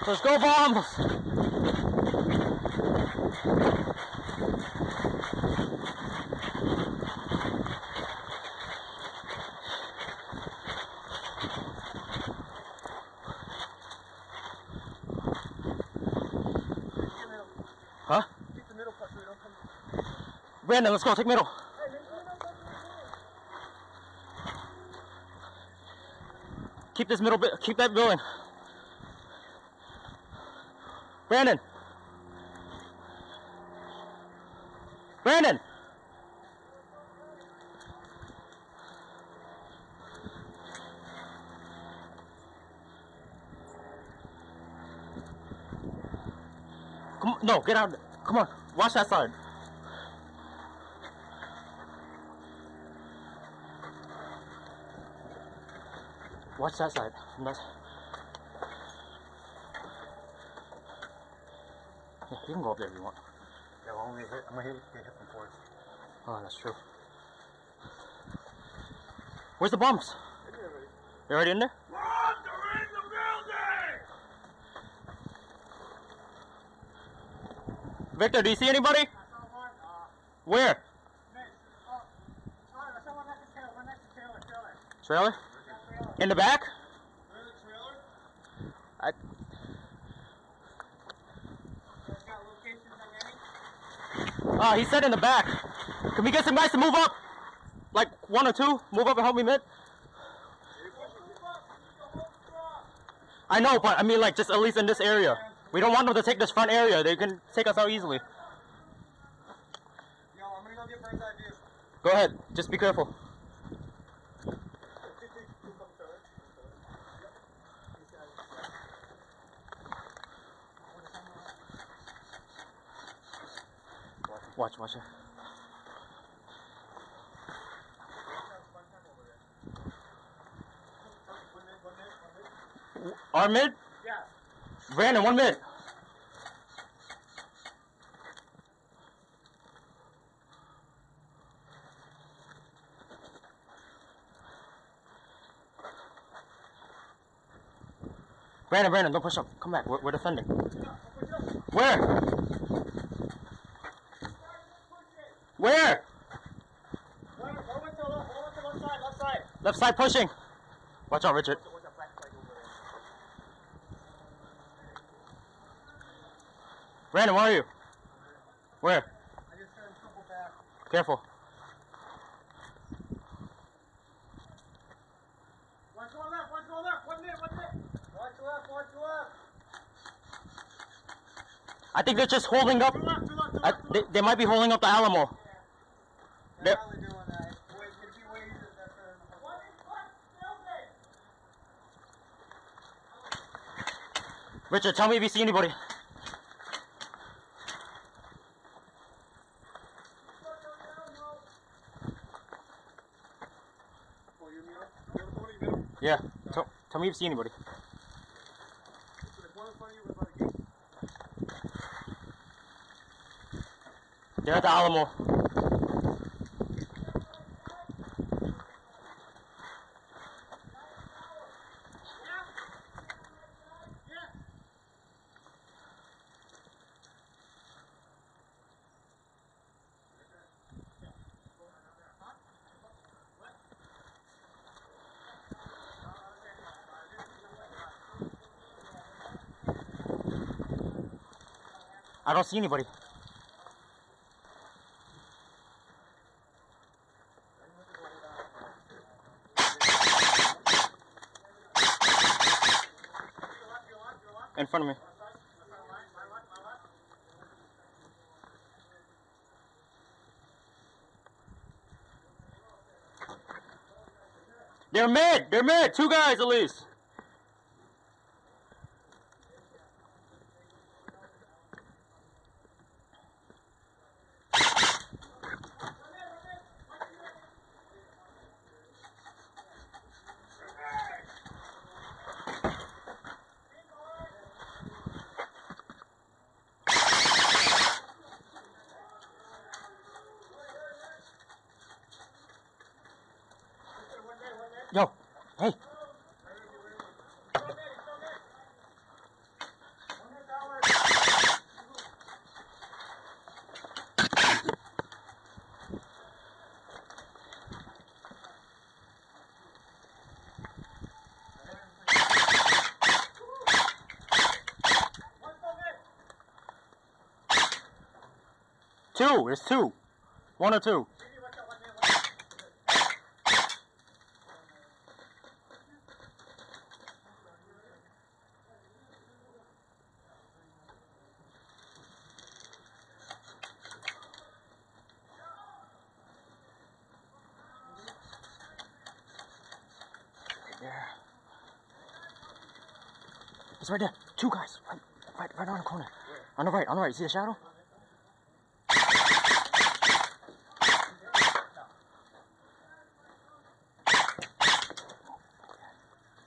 Let's go, Bombs! Huh? Keep the middle part so we don't come. Brandon, let's go, take middle. Keep this middle bit, keep that going. Brandon! Brandon! Come on, no, get out. Come on, watch that side. Watch that side. Yeah, you can go up there if you want. Yeah, well, I'm gonna get hit from force. Oh, that's true. Where's the bumps? They're already in there? Bombs are in the building! Victor, do you see anybody? Where? Trailer? In the back? Where's the trailer? He said in the back. Can we get some guys to move up? Like one or two? Move up and help me mid? I know, but I mean like just at least in this area. We don't want them to take this front area. They can take us out easily. Yo, I'm gonna go get Bird's eye view. Go ahead. Just be careful. Watch it. Our mid? Yeah. Brandon, 1 mid. Brandon, don't push up. Come back. We're defending. Where? Where? Left side pushing. Watch out, Richard. Brandon, where are you? Where? I just turned triple back. Careful. Watch to left. 1 minute. Watch to left. I think they're just holding up. To left. They might be holding up the Alamo. They're probably doing that. It'd be way easier than Richard, tell me if you see anybody. Yeah, tell me if you see anybody. They're at the Alamo. I don't see anybody. In front of me. They're mid. 2 guys at least. Yo, hey. two. There's two. One or two. Yeah. It's right there. Two guys. Right around the corner. On the right. See the shadow?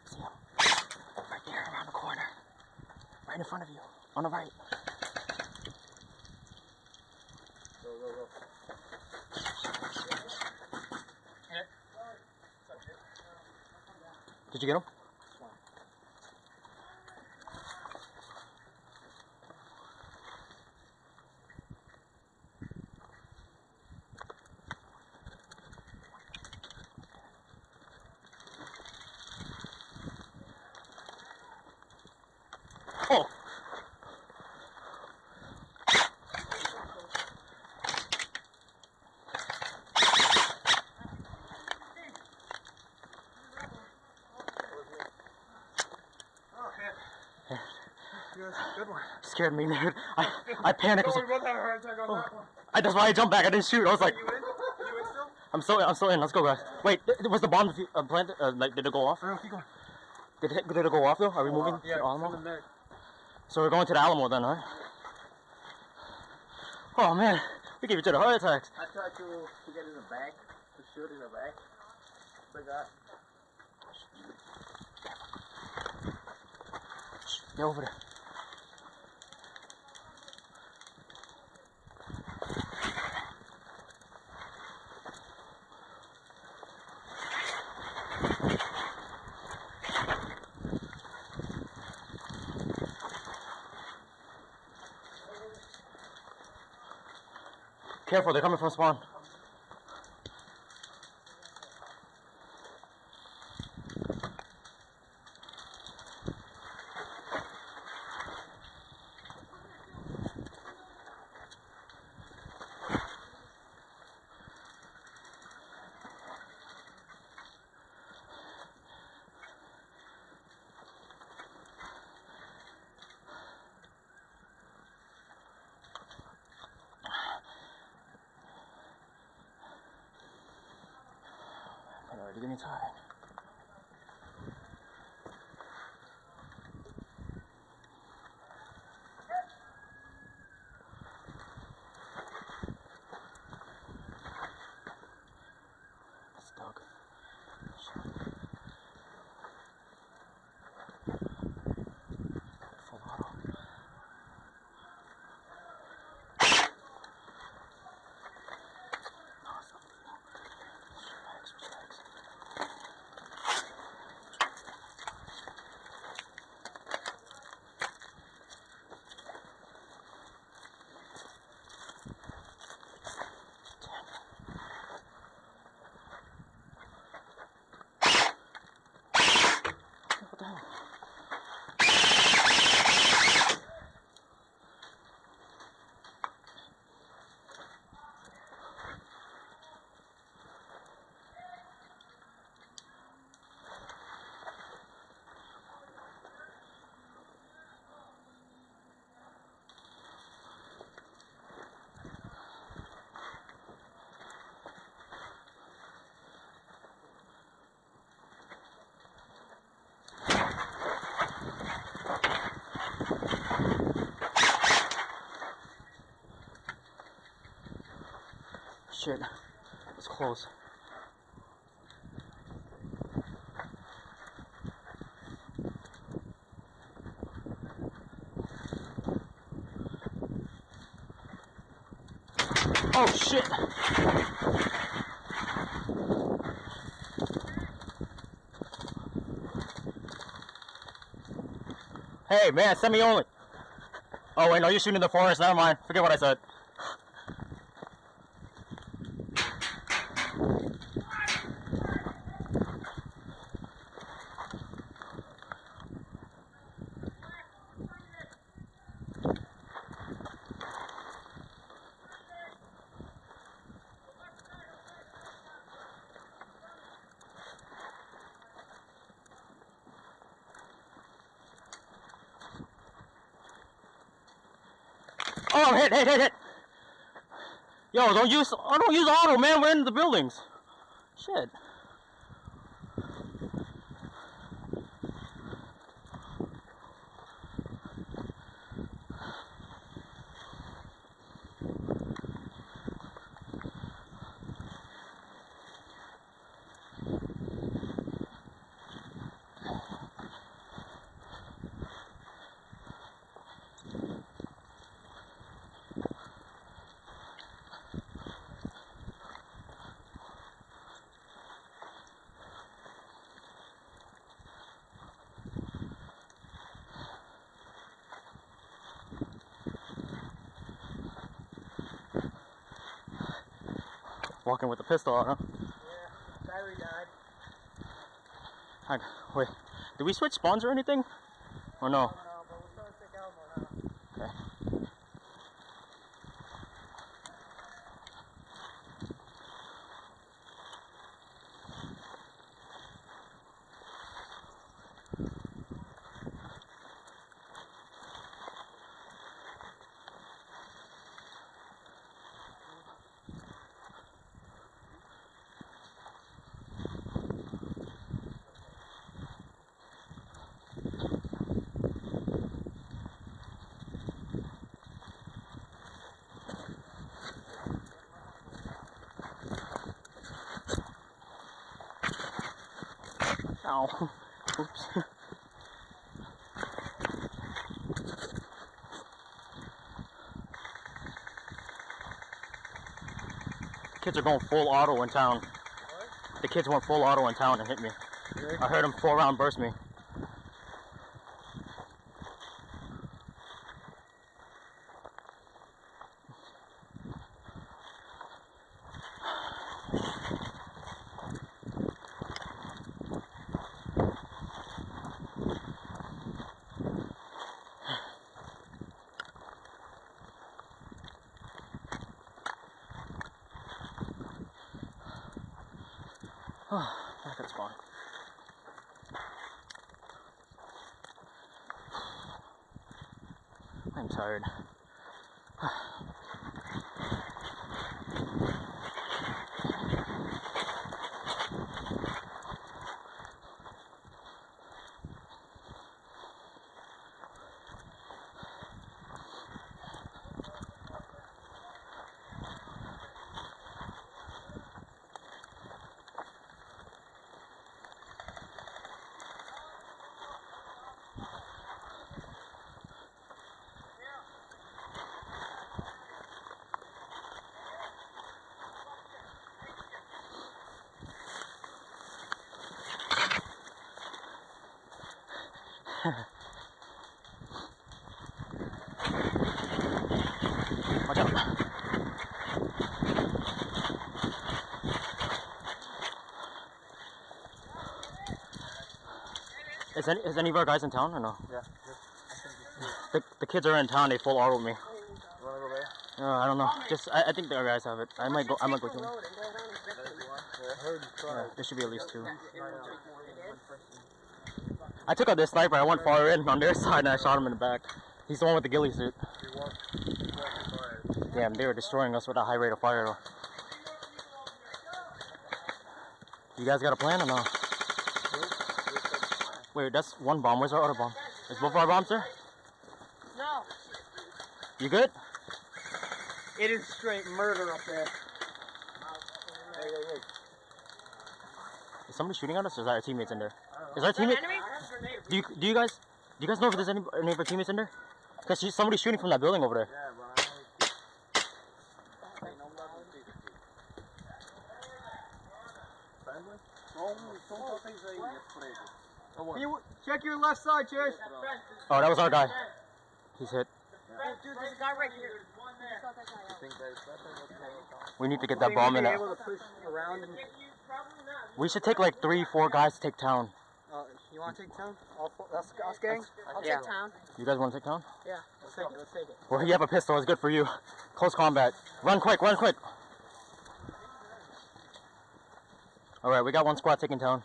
See him? Right there, around the corner. Right in front of you. On the right. Go. Did you get him? Oh! Good one. Scared me, dude. I panicked. Don't worry about that heart attack on that one. That's why I jumped back. I didn't shoot. I was like, You in? You in still? I'm still in. Let's go, guys. Wait, was the bomb planted? Like, did it go off? No, keep going. Did it go off though? Are we moving Yeah, to Alamo? in there. So we're going to the Alamo then, right? Oh man, we gave each other heart attacks. I tried to get in a bag, to shoot in a bag. Like that. Get over there. Careful, they're coming from spawn. I'm already getting tired. Stuck. Full auto. What the hell? Shit, it's close. Oh shit! Hey man, send me only. Oh wait, no, you're shooting in the forest. Never mind. Forget what I said. Oh, hit. Yo, don't use auto, man. We're in the buildings. Shit. Walking with a pistol out, huh? Yeah, battery died. Wait, did we switch spawns or anything? Or no? No, but we're starting to take Alamo now. Okay. Ow. Oops. Kids are going full auto in town. What? The kids went full auto in town and hit me. Really? I heard them 4-round burst me. Back at spawn. I'm tired. Watch out. Is any of our guys in town or no? Yeah. The kids are in town. They full auto me. You wanna go there? I don't know. I think our guys have it. I might go to them. Yeah, I heard you Yeah, try. there should be at least 2. I took out this sniper. I went far in on their side and I shot him in the back. He's the one with the ghillie suit. Damn, they were destroying us with a high rate of fire though. You guys got a plan or no? Wait, that's one bomb. Where's our other bomb? Is both our bombs there? No, You good? it is straight murder up there. Hey. Is somebody shooting at us or is that our teammates in there? Is our teammate? Do you guys know if there's any of our teammates in there? Because somebody's shooting from that building over there. Yeah, bro. You check your left side, Chase. Oh, that was our guy. He's hit. Dude, there's a guy right here. We need to get that bomb in there. Able to push around. We should take like 3-4 guys to take town. You want to take town? Us gang? I'll take town. You guys want to take town? Yeah, let's take it. Well, you have a pistol. It's good for you. Close combat. Run quick. All right, we got one squad taking town.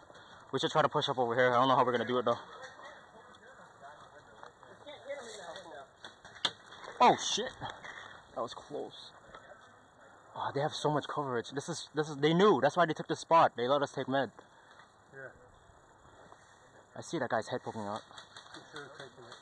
We should try to push up over here. I don't know how we're gonna do it though. Oh shit! That was close. Oh, they have so much coverage. This is they knew. That's why they took the spot. They let us take med. Yeah. I see that guy's head poking out. You should have taken it.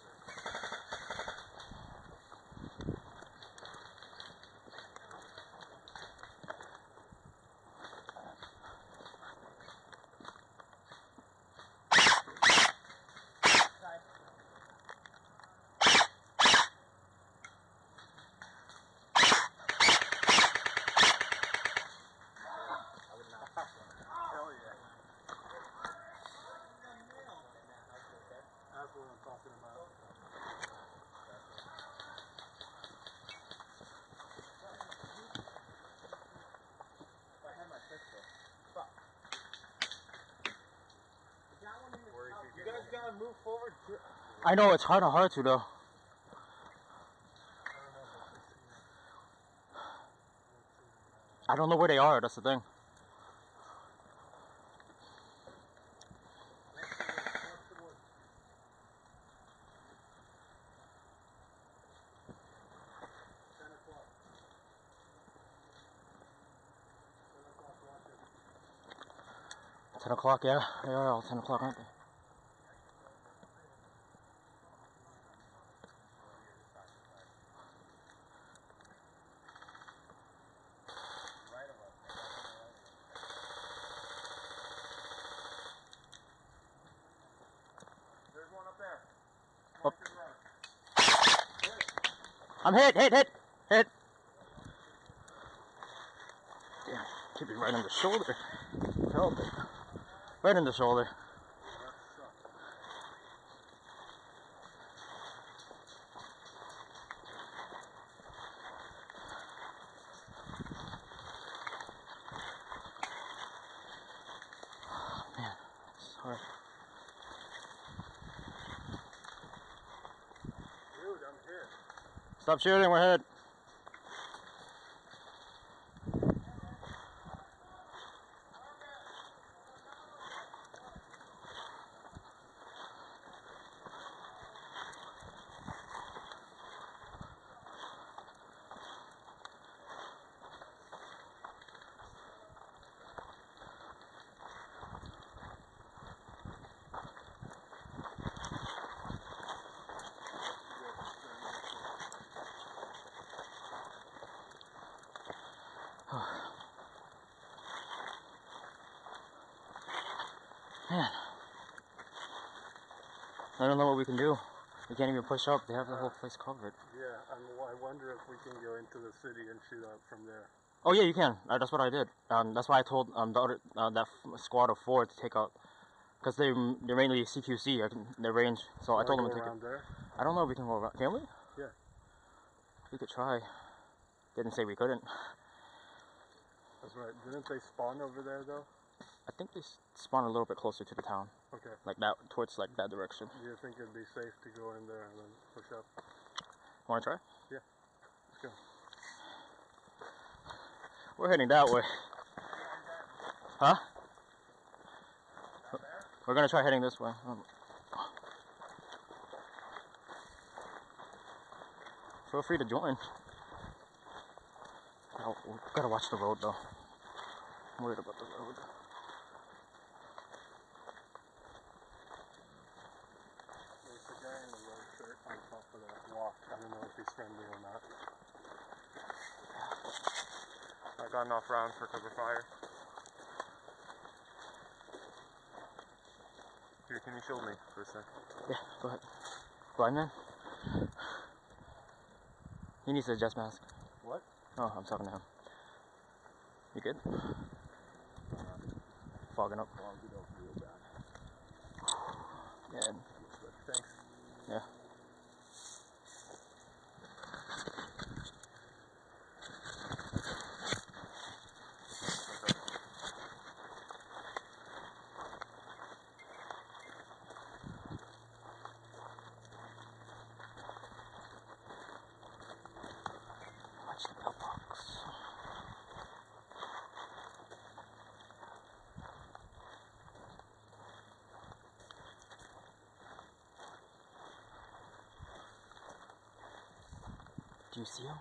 Hell yeah. That's what I'm talking about. You guys gotta move forward. I know it's hard to though. I don't know where they are. That's the thing. $10 o'clock, yeah. They are all 10 o'clock, aren't they? There's one up there. Oh. I'm hit. Damn, hit me right in the shoulder. Felt it. Right in the shoulder. Man, sorry. Dude, I'm hit. Stop shooting, we're hit. Man, I don't know what we can do. We can't even push up. They have the whole place covered. Yeah, I wonder if we can go into the city and shoot out from there. Oh yeah, you can. That's what I did. That's why I told the other squad of 4 to take out, because they're mainly CQC. Their range. So I told them to take around it. there. I don't know if we can go around. Can we? Yeah. We could try. Didn't say we couldn't. That's right. Didn't they spawn over there though? I think they spawn a little bit closer to the town, Okay. like that, towards like that direction. Do you think it'd be safe to go in there and then push up? Want to try? Yeah. Let's go. We're heading that way. Huh? We're gonna try heading this way. Feel free to join. Oh, we gotta watch the road though. I'm worried about the road. There's a guy in a red shirt on top of that walk. I don't know if he's friendly or not. I got enough rounds for cover fire. Here, can you shield me for a sec? Yeah, go ahead. Blind man? He needs a chest mask. What? Oh, I'm talking to him. You good? Fogging up. Yeah. Thanks. Yeah. Watch the mailbox. Do you see him?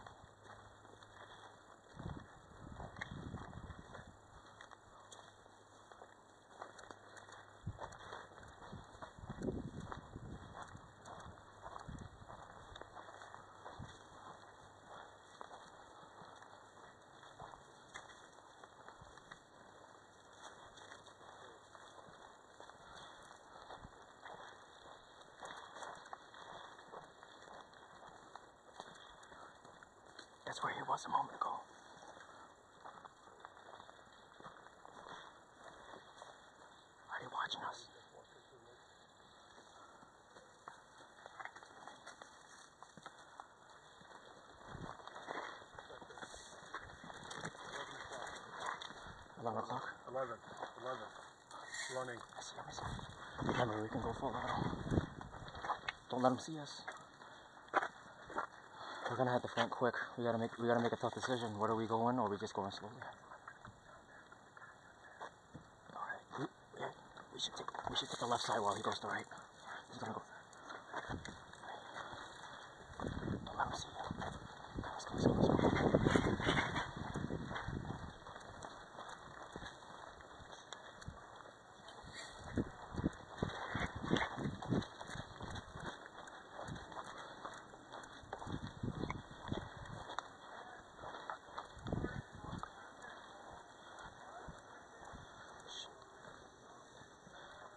That's where he was a moment ago. Are they watching us? Alarm clock. 11. Running. I see him. Remember, we can go full auto. Don't let him see us. We're gonna have to flank quick. We gotta make a tough decision. Where are we going, or are we just going slowly? All right. We should take the left side while he goes to the right. He's gonna go. Don't let him see you. Let's go.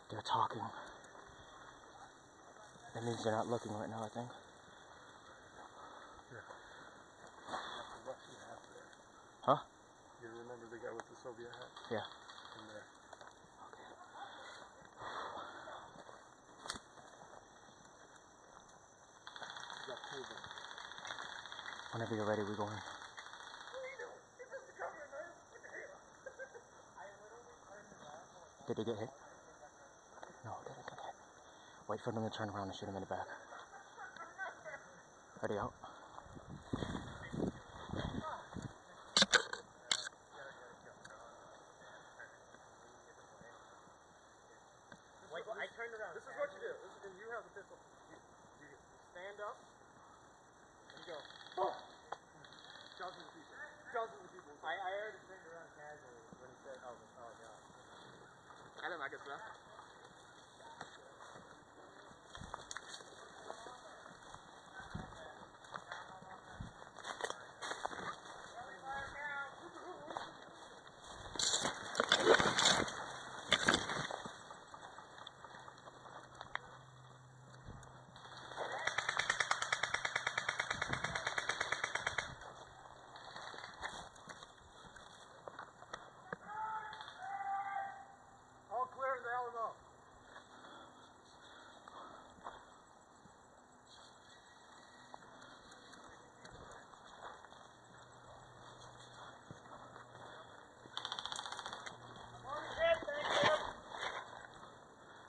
They're talking. That means they're not looking right now, I think. Huh? You remember the guy with the Soviet hat? Yeah. In there. Whenever you're ready, we're going. Did they get hit? No, they didn't get hit. Wait for them to turn around and shoot him in the back. Ready, out. Wait, I turned around. This is what you do. And you have a pistol. You stand up and go. Oh. Dozens of people. Dozens of people. I already turned around casually when he said, oh God. Alam, agad ba?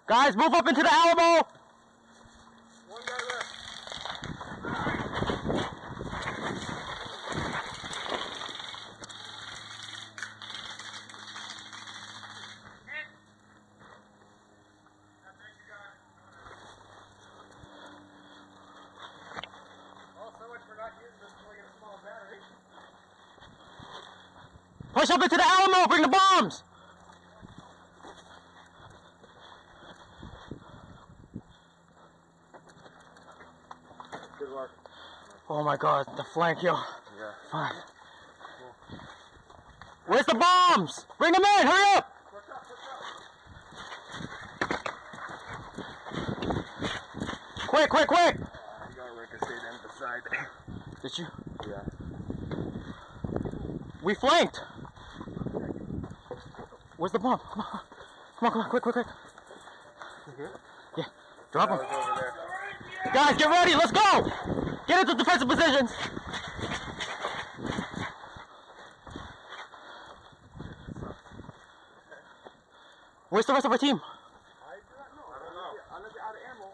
Guys, move up into the Alamo! One guy left. Oh, so much for not using this until we get a small battery. Push up into the Alamo! Bring the bombs! Good work. Oh my God, the flank, yo. Yeah. Fuck. Where's the bombs? Bring them in, hurry up! Quick! You got ricocheted into the side. Did you? Yeah. We flanked! Where's the bomb? Come on, quick. Yeah, drop him. Over there. Guys, get ready, let's go! Get into defensive positions! Where's the rest of our team? I don't know. Unless you're out of ammo.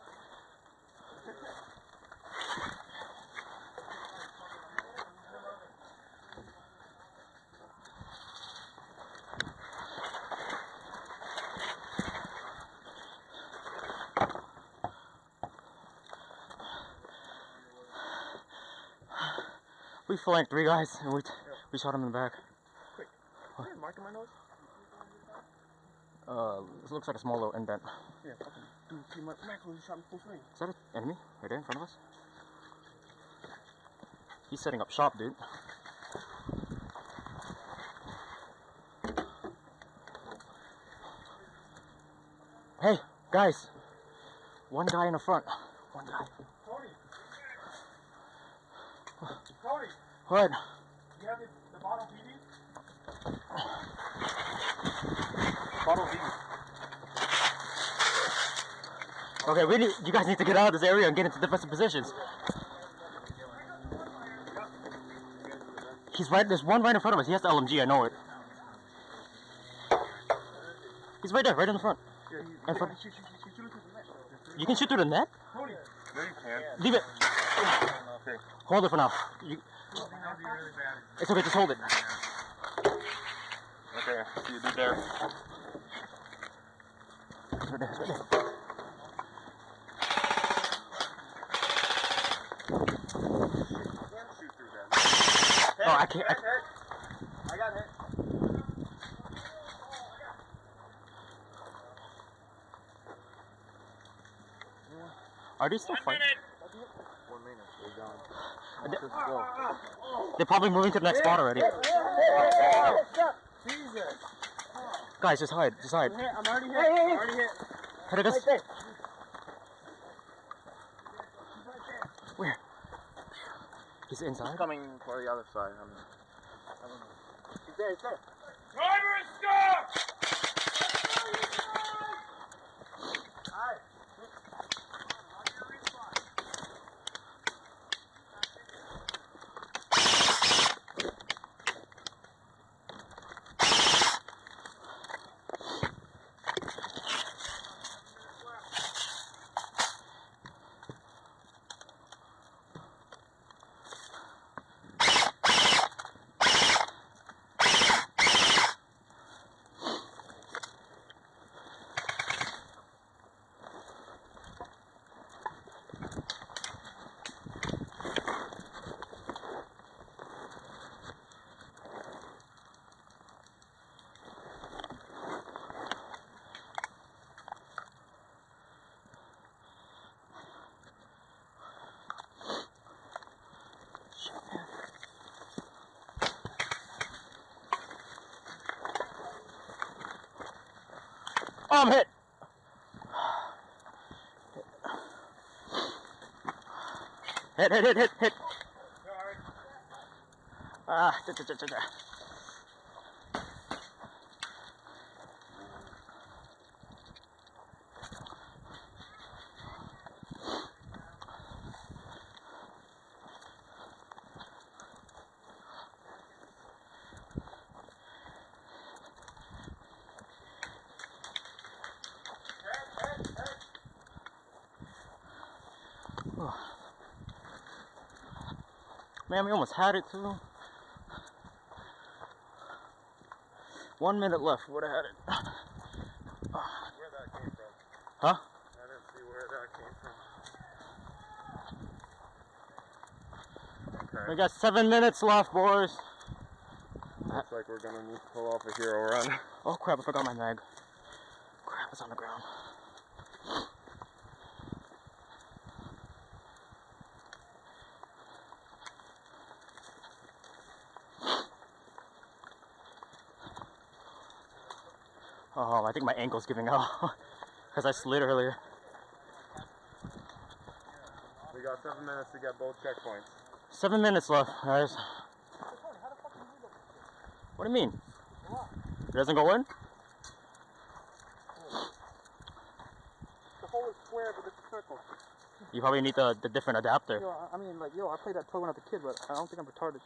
We flanked 3 guys and we shot him in the back. What? Marking my nose? This looks like a small little indent. Yeah, fucking dude, see my macro, he shot me full swing. Is that an enemy right there in front of us? He's setting up shop, dude. Hey, guys. One guy in the front. One guy. Cody! What? You have the bottle BB? Bottle BB. Okay, you guys need to get out of this area and get into defensive positions. He's right, there's one right in front of us. He has the LMG, I know it. He's right there, right in the front. In front. You can shoot through the net? No, you can't. Leave it. Okay. Hold it for now. It's okay, just hold it. Okay, so you do there. Right there, right there. Shoot through that. Oh, I can't. I got hit. Are they still fighting? 1 minute. We're gone. They're probably moving to the next spot already. Jesus. Guys, just hide. Just hide. I'm already hit. I'm already hit. Hide it us. Where? He's inside? Coming for the other side. He's there, he's there. Driver, stop! Hi. Oh, I'm hit. Hit. Ah, Man, we almost had it too. 1 minute left. Would have had it. Where that came from? Huh? I didn't see where that came from. Okay. We got 7 minutes left, boys. Looks like we're gonna need to pull off a hero run. Oh crap! I forgot my mag. Crap! It's on the ground. Oh, I think my ankle's giving out because I slid earlier. We got 7 minutes to get both checkpoints. 7 minutes left, guys. What do you mean? It doesn't go in? The hole is square, but it's a circle. You probably need the different adapter. Yo, I mean, like, I played that toy when I was a kid, but I don't think I'm retarded.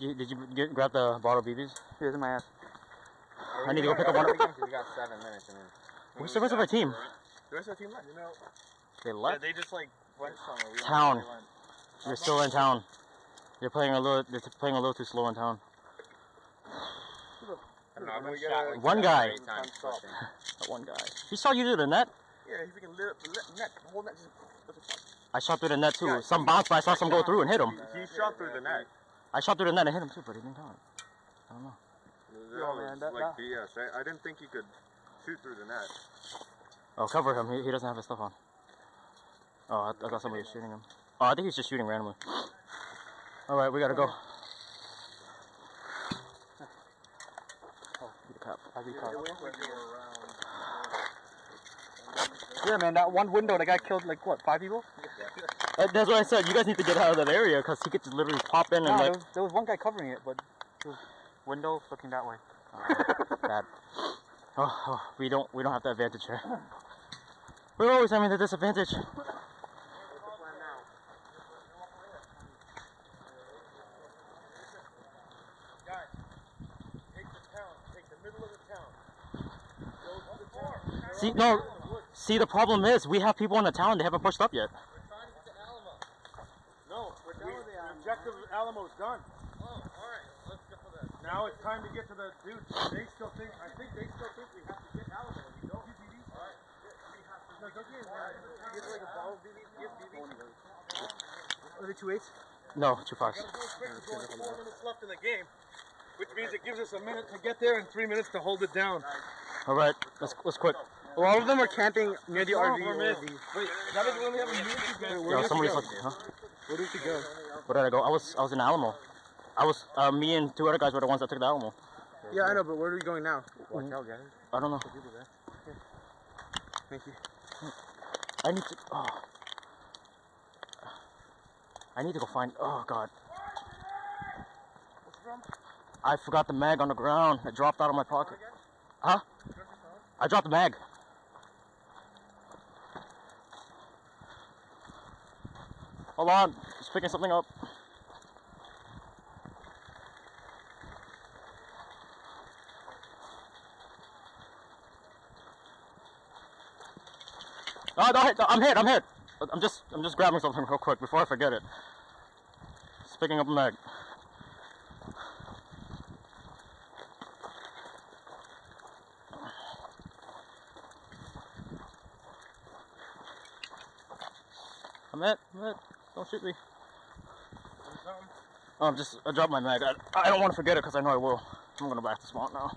Did you grab the bottle of BBs? Here's in my ass. I need to go pick up one. We got 7 minutes. Where's the rest of our team? The rest of the team left. You know, They left? they just like went somewhere. We don't Town. know where they went. They're still in town. They're playing a little too slow in town. I don't know, I'm gonna get One guy. That One guy. He shot you through the net? Yeah, he freaking lit up the net. The whole net just... I shot through the net too. Yeah, Some bounced, but I saw some go through and hit him. He shot through the net. I shot through the net and hit him too, but he didn't count. I don't know. Yo, man, That was like BS. I didn't think he could shoot through the net. Oh, cover him. He doesn't have his stuff on. Oh, I thought somebody was shooting him. Oh, I think he's just shooting randomly. Alright, we gotta go. Oh, the cop. I'll be caught. Yeah, man, that one window, the guy killed like what, 5 people? That's what I said. You guys need to get out of that area because he could just literally pop in and No, like. there was one guy covering it, but there was window looking that way. Bad. We don't have the advantage here. We're always having the disadvantage. Guys, take the town, take the middle of the town. Go to the town. See, no. See, the problem is we have people in the town. They haven't pushed up yet. We're trying to get to Alamo. No, we're done with the Alamo. The objective of Alamo's done. Oh, alright. Let's go for that. Now it's time to get to the dude. They still think, I think they still think we have to get Alamo. We don't. Alright. We have to. No, don't get it. Like a ball of BBs. Give BBs. Are they 2-8s? No, 2-5s. There's only 4 minutes left in the game, which means it gives us a minute to get there and 3 minutes to hold it down. All right, let's quit. Well, all of them are camping near the RV. Wait, that means we only have a minute to go. Yo, somebody's like, huh? Where did you go? Where did I go? I was in Alamo. I was me and 2 other guys were the ones that took the Alamo. Yeah, I know, but where are we going now? Watch out, guys. I don't know. Thank you. I need to. Oh. I need to go find. Oh God. What's wrong? I forgot the mag on the ground. It dropped out of my pocket. Huh? I dropped the mag. Hold on, just picking something up. Oh, don't hit, I'm hit. I'm just grabbing something real quick before I forget it. Just picking up a mag. I'm hit. Don't shoot me. Oh, I dropped my mag. I don't want to forget it because I know I will. I'm gonna back to spawn now.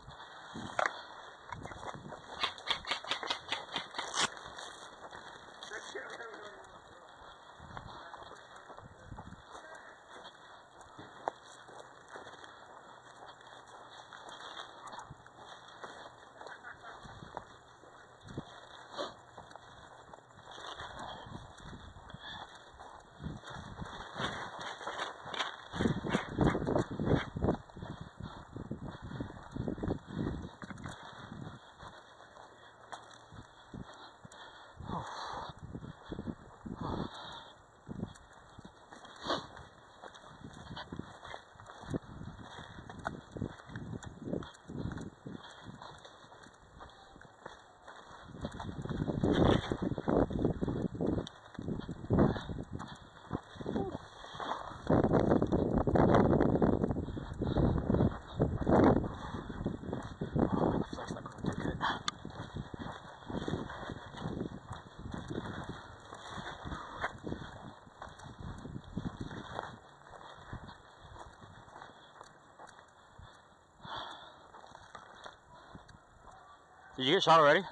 Did you get shot already? Yep.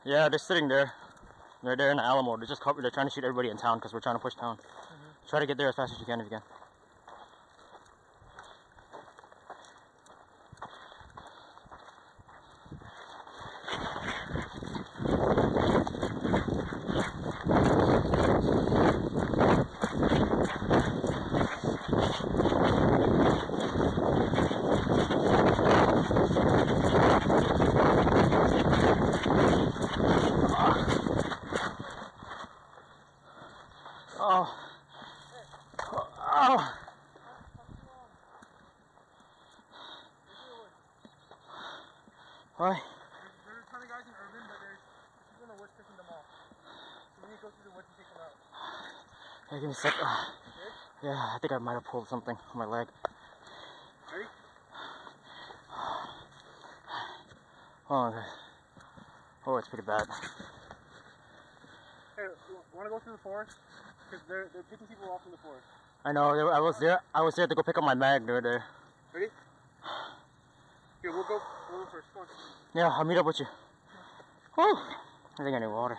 Yeah, they're sitting there. They're there in the Alamo. They're just they're trying to shoot everybody in town because we're trying to push town. Try to get there as fast as you can if you can. Oh. Oh. Why? There's a ton of guys in urban, but there's people in the woods picking them off. So we need to go through the woods and take them out. Hey, give me a sec. Yeah, I think I might have pulled something on my leg. Ready? Oh, okay. Oh, it's pretty bad. Hey, you want to go through the forest? Because they're picking people off in the forest. I know. I was there to go pick up my mag. They were there. Ready? Here, we'll go first. Go on. Yeah, I'll meet up with you. Whew. I think I need water.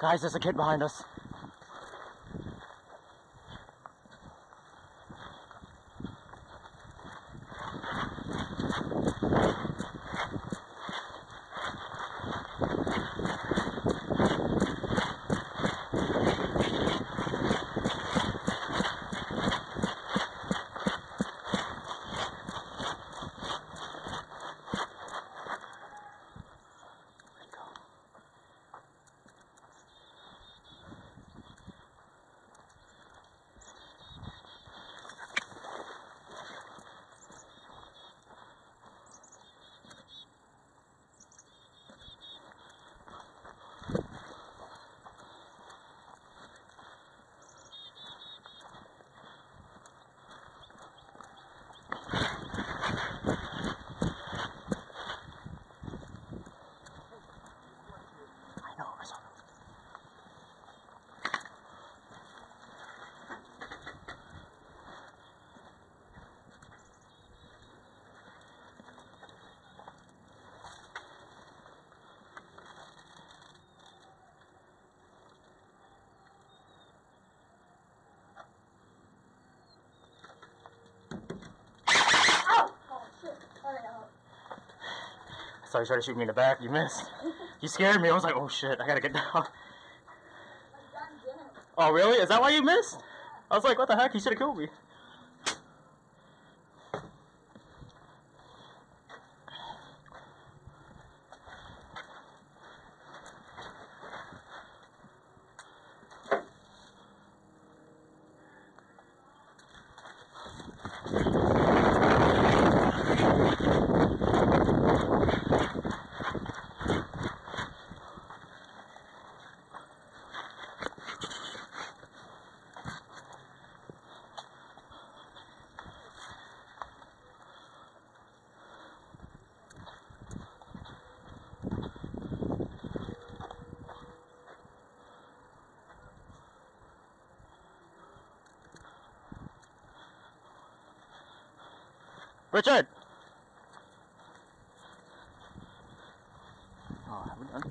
Guys, there's a kid behind us. I know, I saw them. I saw you try to shoot me in the back. You missed. You scared me. I was like, oh shit, I gotta get down. Oh really? Is that why you missed? I was like, what the heck? He should have killed me. Richard! Oh, have we done?